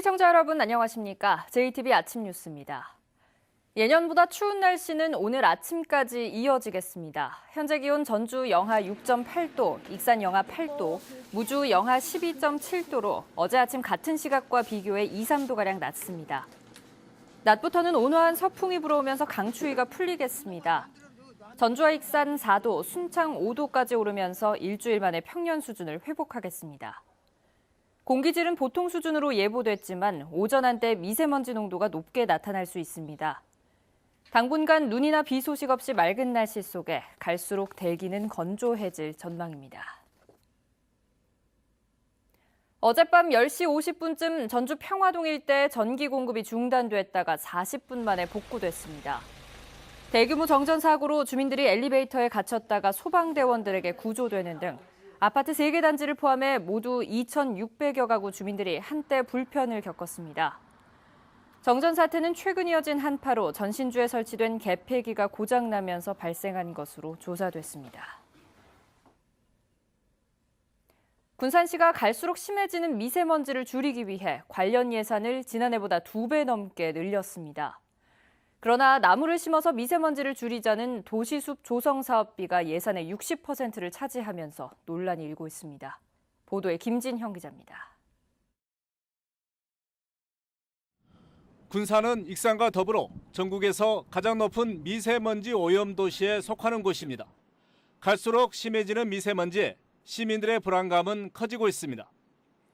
시청자 여러분 안녕하십니까? JTB 아침 뉴스입니다. 예년보다 추운 날씨는 오늘 아침까지 이어지겠습니다. 현재 기온 전주 영하 6.8도, 익산 영하 8도, 무주 영하 12.7도로 어제 아침 같은 시각과 비교해 2, 3도가량 낮습니다. 낮부터는 온화한 서풍이 불어오면서 강추위가 풀리겠습니다. 전주와 익산 4도, 순창 5도까지 오르면서 일주일 만에 평년 수준을 회복하겠습니다. 공기질은 보통 수준으로 예보됐지만 오전 한때 미세먼지 농도가 높게 나타날 수 있습니다. 당분간 눈이나 비 소식 없이 맑은 날씨 속에 갈수록 대기는 건조해질 전망입니다. 어젯밤 10시 50분쯤 전주 평화동 일대 전기 공급이 중단됐다가 40분 만에 복구됐습니다. 대규모 정전 사고로 주민들이 엘리베이터에 갇혔다가 소방대원들에게 구조되는 등 아파트 3개 단지를 포함해 모두 2,600여 가구 주민들이 한때 불편을 겪었습니다. 정전 사태는 최근 이어진 한파로 전신주에 설치된 개폐기가 고장나면서 발생한 것으로 조사됐습니다. 군산시가 갈수록 심해지는 미세먼지를 줄이기 위해 관련 예산을 지난해보다 2배 넘게 늘렸습니다. 그러나 나무를 심어서 미세먼지를 줄이자는 도시숲 조성 사업비가 예산의 60%를 차지하면서 논란이 일고 있습니다. 보도에 김진형 기자입니다. 군산은 익산과 더불어 전국에서 가장 높은 미세먼지 오염 도시에 속하는 곳입니다. 갈수록 심해지는 미세먼지에 시민들의 불안감은 커지고 있습니다.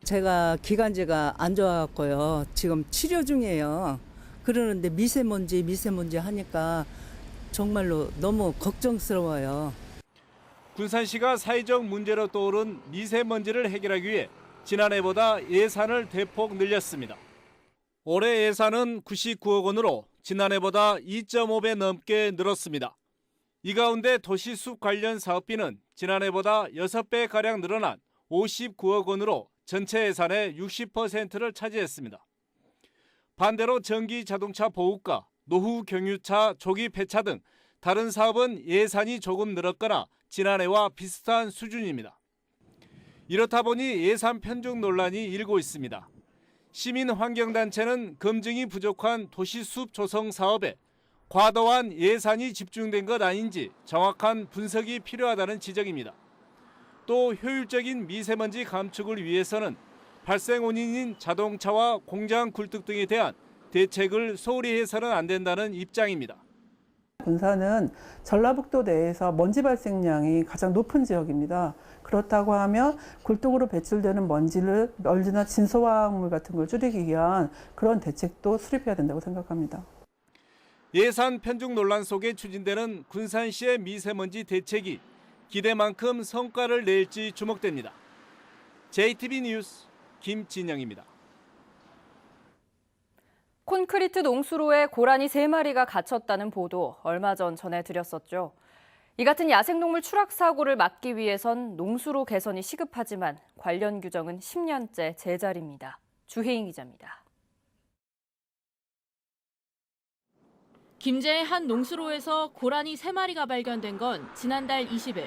제가 기관지가 안 좋아갖고요. 지금 치료 중이에요. 그러는데 미세먼지 하니까 정말로 너무 걱정스러워요. 군산시가 사회적 문제로 떠오른 미세먼지를 해결하기 위해 지난해보다 예산을 대폭 늘렸습니다. 올해 예산은 99억 원으로 지난해보다 2.5배 넘게 늘었습니다. 이 가운데 도시숲 관련 사업비는 지난해보다 6배가량 늘어난 59억 원으로 전체 예산의 60%를 차지했습니다. 반대로 전기 자동차 보급과 노후 경유차 조기 폐차 등 다른 사업은 예산이 조금 늘었거나 지난해와 비슷한 수준입니다. 이렇다 보니 예산 편중 논란이 일고 있습니다. 시민환경단체는 검증이 부족한 도시숲 조성 사업에 과도한 예산이 집중된 것 아닌지 정확한 분석이 필요하다는 지적입니다. 또 효율적인 미세먼지 감축을 위해서는 발생 원인인 자동차와 공장 굴뚝 등에 대한 대책을 소홀히 해서는 안 된다는 입장입니다. 군산은 전라북도 내에서 먼지 발생량이 가장 높은 지역입니다. 그렇다고 하면 굴뚝으로 배출되는 먼지나 진소화학물 같은 걸 줄이기 위한 그런 대책도 수립해야 된다고 생각합니다. 예산 편중 논란 속에 추진되는 군산시의 미세먼지 대책이 기대만큼 성과를 낼지 주목됩니다. JTB 뉴스 김진영입니다. 콘크리트 농수로에 고라니 3마리가 갇혔다는 보도 얼마 전 전해드렸었죠. 이 같은 야생동물 추락 사고를 막기 위해선 농수로 개선이 시급하지만 관련 규정은 10년째 제자리입니다. 주혜인 기자입니다. 김제의 한 농수로에서 고라니 3마리가 발견된 건 지난달 20일.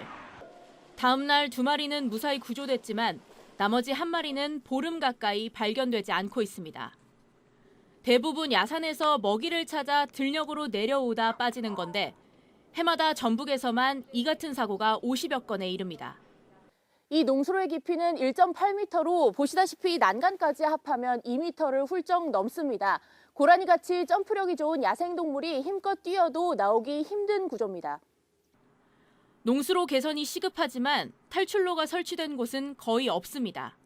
다음 날 2마리는 무사히 구조됐지만 나머지 1마리는 보름 가까이 발견되지 않고 있습니다. 대부분 야산에서 먹이를 찾아 들녘으로 내려오다 빠지는 건데 해마다 전북에서만 이 같은 사고가 50여 건에 이릅니다. 이 농수로의 깊이는 1.8m로 보시다시피 난간까지 합하면 2m를 훌쩍 넘습니다. 고라니같이 점프력이 좋은 야생동물이 힘껏 뛰어도 나오기 힘든 구조입니다. 농수로 개선이 시급하지만 탈출로가 설치된 곳은 거의 없습니다.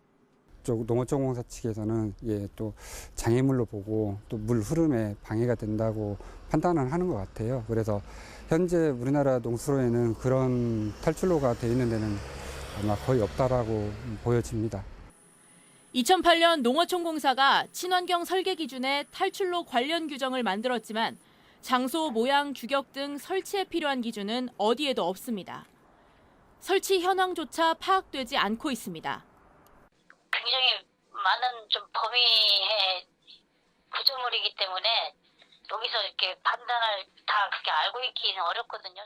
농어촌공사 측에서는 또 장애물로 보고 또 물 흐름에 방해가 된다고 판단을 하는 것 같아요. 그래서 현재 우리나라 농수로에는 그런 탈출로가 돼 있는 데는 아마 거의 없다라고 보여집니다. 2008년 농어촌공사가 친환경 설계 기준에 탈출로 관련 규정을 만들었지만 장소, 모양, 규격 등 설치에 필요한 기준은 어디에도 없습니다. 설치 현황조차 파악되지 않고 있습니다. 굉장히 많은 좀 범위의 구조물이기 때문에 여기서 이렇게 판단을 다 그렇게 알고 있기는 어렵거든요.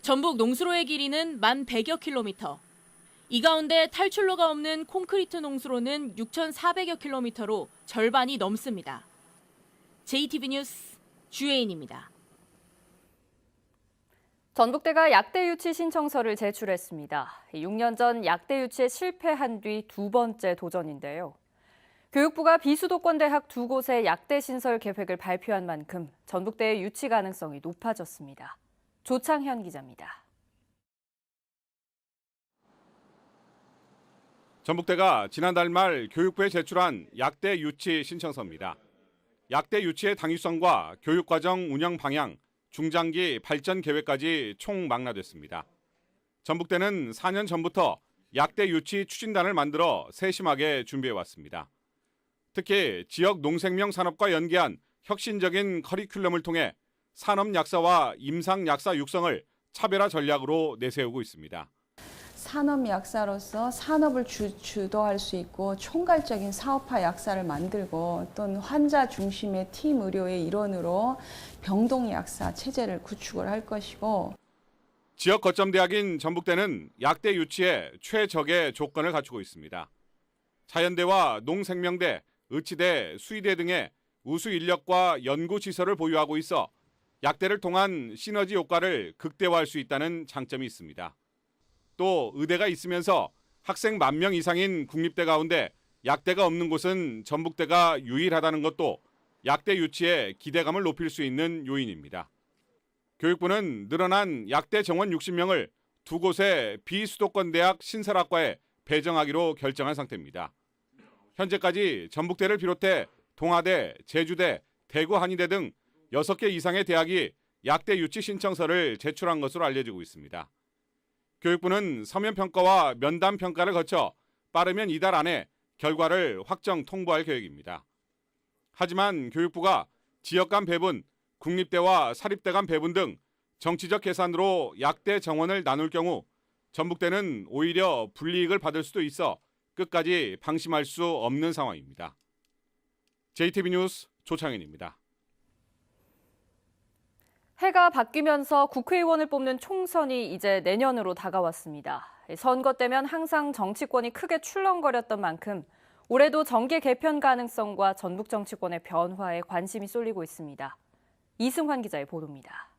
전북 농수로의 길이는 만 100여 킬로미터. 이 가운데 탈출로가 없는 콘크리트 농수로는 6,400여 킬로미터로 절반이 넘습니다. JTB 뉴스 주혜인입니다. 전북대가 약대 유치 신청서를 제출했습니다. 6년 전 약대 유치에 실패한 뒤 두 번째 도전인데요. 교육부가 비수도권 대학 두 곳의 약대 신설 계획을 발표한 만큼 전북대의 유치 가능성이 높아졌습니다. 조창현 기자입니다. 전북대가 지난달 말 교육부에 제출한 약대 유치 신청서입니다. 약대 유치의 당위성과 교육과정 운영 방향, 중장기 발전 계획까지 총망라됐습니다. 전북대는 4년 전부터 약대 유치 추진단을 만들어 세심하게 준비해왔습니다. 특히 지역 농생명 산업과 연계한 혁신적인 커리큘럼을 통해 산업 약사와 임상 약사 육성을 차별화 전략으로 내세우고 있습니다. 산업 약사로서 산업을 주도할 수 있고 총괄적인 사업화 약사를 만들고 또는 환자 중심의 팀 의료의 일원으로 병동 약사 체제를 구축을 할 것이고 지역 거점 대학인 전북대는 약대 유치에 최적의 조건을 갖추고 있습니다. 자연대와 농생명대, 의치대, 수의대 등의 우수 인력과 연구 시설을 보유하고 있어 약대를 통한 시너지 효과를 극대화할 수 있다는 장점이 있습니다. 또 의대가 있으면서 학생 10,000명 이상인 국립대 가운데 약대가 없는 곳은 전북대가 유일하다는 것도 약대 유치에 기대감을 높일 수 있는 요인입니다. 교육부는 늘어난 약대 정원 60명을 두 곳의 비수도권 대학 신설학과에 배정하기로 결정한 상태입니다. 현재까지 전북대를 비롯해 동아대, 제주대, 대구 한의대 등 6개 이상의 대학이 약대 유치 신청서를 제출한 것으로 알려지고 있습니다. 교육부는 서면 평가와 면담 평가를 거쳐 빠르면 이달 안에 결과를 확정 통보할 계획입니다. 하지만 교육부가 지역 간 배분, 국립대와 사립대 간 배분 등 정치적 계산으로 약대 정원을 나눌 경우 전북대는 오히려 불이익을 받을 수도 있어 끝까지 방심할 수 없는 상황입니다. JTB 뉴스 조창현입니다. 해가 바뀌면서 국회의원을 뽑는 총선이 이제 내년으로 다가왔습니다. 선거 때면 항상 정치권이 크게 출렁거렸던 만큼 올해도 정계 개편 가능성과 전북 정치권의 변화에 관심이 쏠리고 있습니다. 이승환 기자의 보도입니다.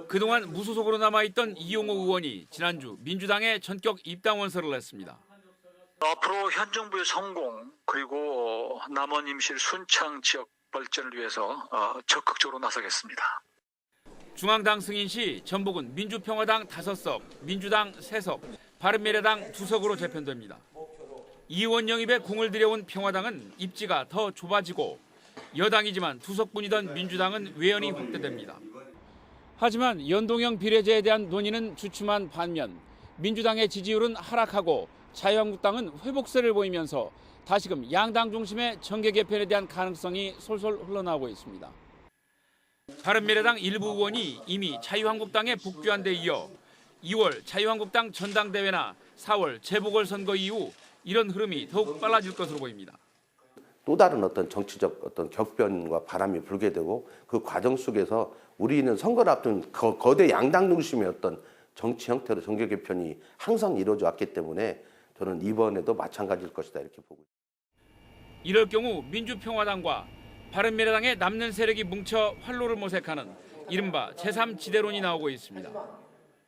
그동안 무소속으로 남아있던 이용호 의원이 지난주 민주당에 전격 입당 원서를 냈습니다. 앞으로 현 정부의 성공 그리고 남원 임실 순창 지역 발전을 위해서 적극적으로 나서겠습니다. 중앙당 승인 시 전북은 민주평화당 5석, 민주당 3석, 바른미래당 2석으로 재편됩니다. 이 의원 영입에 공을 들여온 평화당은 입지가 더 좁아지고 여당이지만 2석뿐이던 민주당은 외연이 확대됩니다. 하지만 연동형 비례제에 대한 논의는 주춤한 반면 민주당의 지지율은 하락하고 자유한국당은 회복세를 보이면서 다시금 양당 중심의 정계 개편에 대한 가능성이 솔솔 흘러나오고 있습니다. 바른미래당 일부 의원이 이미 자유한국당에 복귀한 데 이어 2월 자유한국당 전당대회나 4월 재보궐선거 이후 이런 흐름이 더욱 빨라질 것으로 보입니다. 또 다른 어떤 정치적 어떤 격변과 바람이 불게 되고 그 과정 속에서 우리는 선거를 앞둔 거대 양당 중심의 어떤 정치 형태로 정계 개편이 항상 이루어져 왔기 때문에 저는 이번에도 마찬가지일 것이다 이렇게 보고 있습니다. 이럴 경우 민주평화당과 바른미래당의 남는 세력이 뭉쳐 활로를 모색하는 이른바 제3지대론이 나오고 있습니다.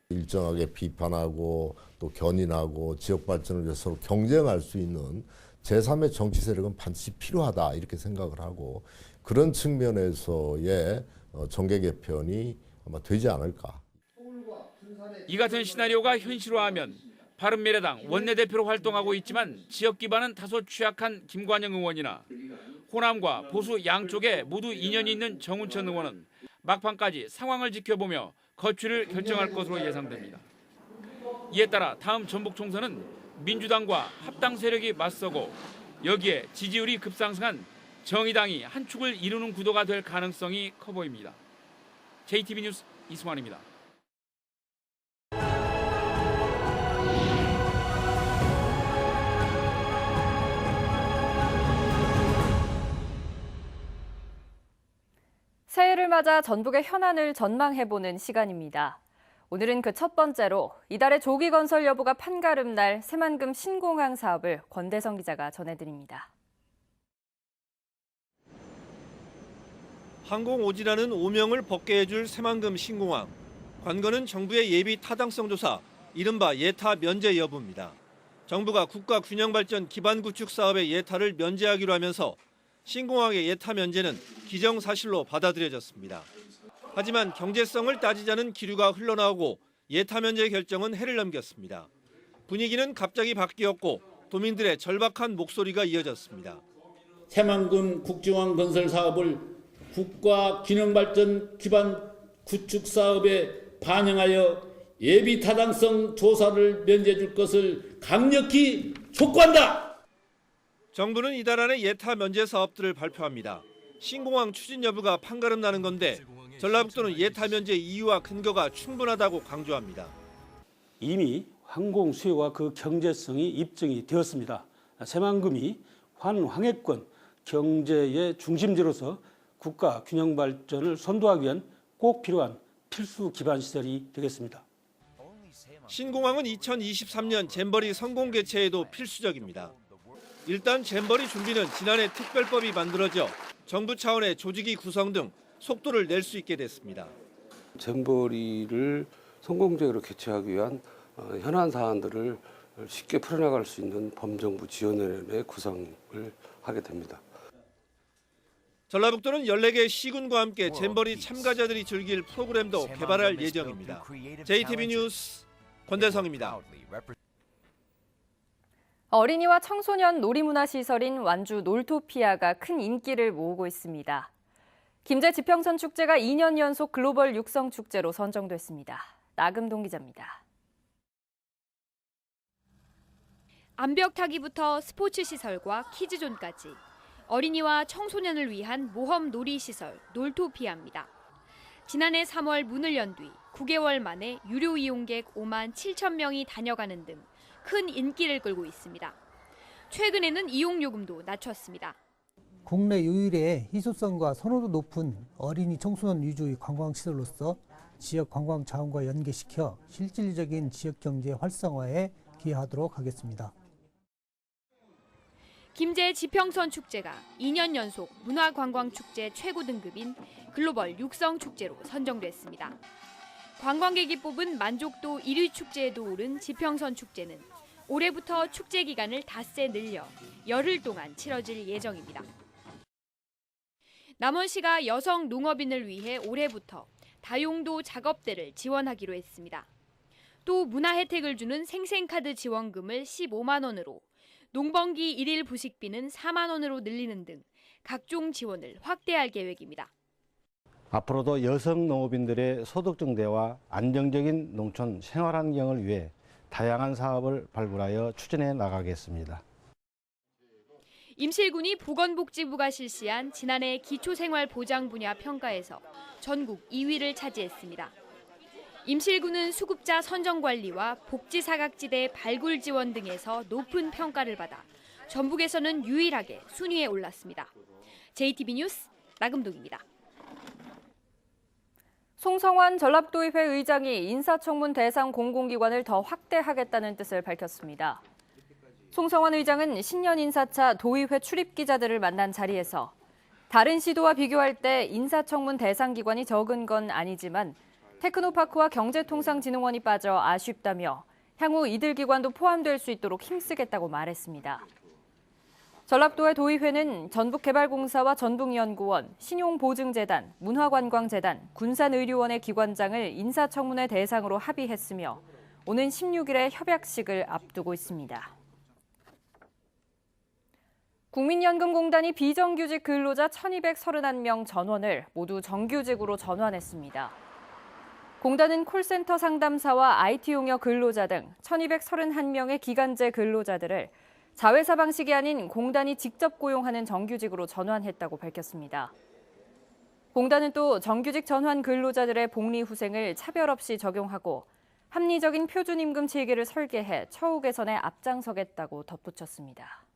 일정하게 비판하고 또 견인하고 지역 발전을 위해서 서로 경쟁할 수 있는 제3의 정치 세력은 반드시 필요하다 이렇게 생각을 하고 그런 측면에서의 정계 개편이 아마 되지 않을까. 이 같은 시나리오가 현실화하면 바른미래당 원내대표로 활동하고 있지만 지역 기반은 다소 취약한 김관영 의원이나 호남과 보수 양쪽에 모두 인연이 있는 정운천 의원은 막판까지 상황을 지켜보며 거취를 결정할 것으로 예상됩니다. 이에 따라 다음 전북 총선은 민주당과 합당 세력이 맞서고 여기에 지지율이 급상승한 정의당이 한 축을 이루는 구도가 될 가능성이 커 보입니다. JTB 뉴스 이승환입니다. 새해를 맞아 전북의 현안을 전망해보는 시간입니다. 오늘은 그 첫 번째로 이달의 조기 건설 여부가 판가름 날 새만금 신공항 사업을 권대성 기자가 전해드립니다. 항공 오지라는 오명을 벗게 해줄 새만금 신공항. 관건은 정부의 예비 타당성 조사, 이른바 예타 면제 여부입니다. 정부가 국가 균형 발전 기반 구축 사업의 예타를 면제하기로 하면서 신공항의 예타 면제는 기정사실로 받아들여졌습니다. 하지만 경제성을 따지자는 기류가 흘러나오고 예타 면제 결정은 해를 넘겼습니다. 분위기는 갑자기 바뀌었고 도민들의 절박한 목소리가 이어졌습니다. 새만금 국정원 건설 사업을 국가 균형 발전 기반 구축 사업에 반영하여 예비 타당성 조사를 면제해 줄 것을 강력히 촉구한다. 정부는 이달 안에 예타 면제 사업들을 발표합니다. 신공항 추진 여부가 판가름 나는 건데 전라북도는 예타 면제 이유와 근거가 충분하다고 강조합니다. 이미 항공 수요와 그 경제성이 입증이 되었습니다. 새만금이 환황해권 경제의 중심지로서 국가 균형 발전을 선도하기 위한 꼭 필요한 필수 기반 시설이 되겠습니다. 신공항은 2023년 잼버리 성공 개최에도 필수적입니다. 일단 잼버리 준비는 지난해 특별법이 만들어져 정부 차원의 조직위 구성 등 속도를 낼 수 있게 됐습니다. 잼버리를 성공적으로 개최하기 위한 현안 사안들을 쉽게 풀어나갈 수 있는 범정부 지원위원회 구성을 하게 됩니다. 전라북도는 14개 시군과 함께 잼버리 참가자들이 즐길 프로그램도 개발할 예정입니다. JTB 뉴스 권대성입니다. 어린이와 청소년 놀이문화시설인 완주 놀토피아가 큰 인기를 모으고 있습니다. 김제 지평선 축제가 2년 연속 글로벌 육성 축제로 선정됐습니다. 나금동 기자입니다. 암벽 타기부터 스포츠 시설과 키즈존까지 어린이와 청소년을 위한 모험 놀이시설 놀토피아입니다. 지난해 3월 문을 연 뒤 9개월 만에 유료 이용객 5만 7천 명이 다녀가는 등 큰 인기를 끌고 있습니다. 최근에는 이용요금도 낮췄습니다. 국내 유일의 희소성과 선호도 높은 어린이 청소년 위주의 관광시설로서 지역 관광 자원과 연계시켜 실질적인 지역 경제 활성화에 기여하도록 하겠습니다. 김제 지평선 축제가 2년 연속 문화관광축제 최고 등급인 글로벌 육성 축제로 선정됐습니다. 관광객이 뽑은 만족도 1위 축제에도 오른 지평선 축제는 올해부터 축제 기간을 닷새 늘려 열흘 동안 치러질 예정입니다. 남원시가 여성 농업인을 위해 올해부터 다용도 작업대를 지원하기로 했습니다. 또 문화 혜택을 주는 생생카드 지원금을 15만 원으로 농번기 1일 부식비는 4만 원으로 늘리는 등 각종 지원을 확대할 계획입니다. 앞으로도 여성 농업인들의 소득 증대와 안정적인 농촌 생활 환경을 위해 다양한 사업을 발굴하여 추진해 나가겠습니다. 임실군이 보건복지부가 실시한 지난해 기초생활보장 분야 평가에서 전국 2위를 차지했습니다. 임실군은 수급자 선정관리와 복지사각지대 발굴 지원 등에서 높은 평가를 받아 전북에서는 유일하게 순위에 올랐습니다. JTB 뉴스 나금동입니다. 송성환 전라북도의회 의장이 인사청문 대상 공공기관을 더 확대하겠다는 뜻을 밝혔습니다. 송성환 의장은 신년 인사차 도의회 출입 기자들을 만난 자리에서 다른 시도와 비교할 때 인사청문 대상 기관이 적은 건 아니지만 테크노파크와 경제통상진흥원이 빠져 아쉽다며 향후 이들 기관도 포함될 수 있도록 힘쓰겠다고 말했습니다. 전라북도의 도의회는 전북개발공사와 전북연구원, 신용보증재단, 문화관광재단, 군산의료원의 기관장을 인사청문회 대상으로 합의했으며 오는 16일에 협약식을 앞두고 있습니다. 국민연금공단이 비정규직 근로자 1,231명 전원을 모두 정규직으로 전환했습니다. 공단은 콜센터 상담사와 IT 용역 근로자 등 1,231명의 기간제 근로자들을 자회사 방식이 아닌 공단이 직접 고용하는 정규직으로 전환했다고 밝혔습니다. 공단은 또 정규직 전환 근로자들의 복리 후생을 차별 없이 적용하고 합리적인 표준임금 체계를 설계해 처우 개선에 앞장서겠다고 덧붙였습니다.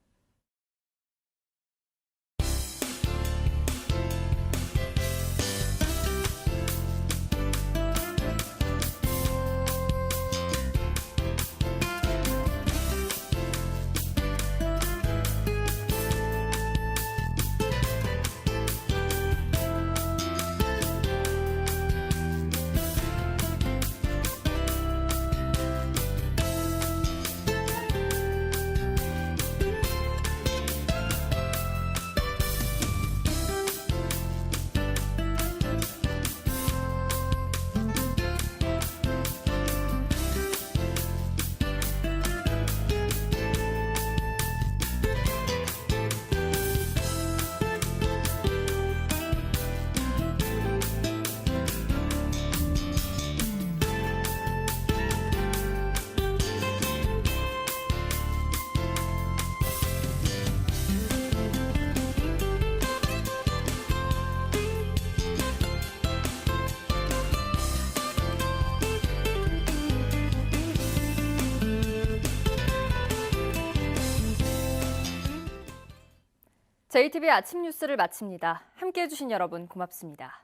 JTBC 아침 뉴스를 마칩니다. 함께해 주신 여러분 고맙습니다.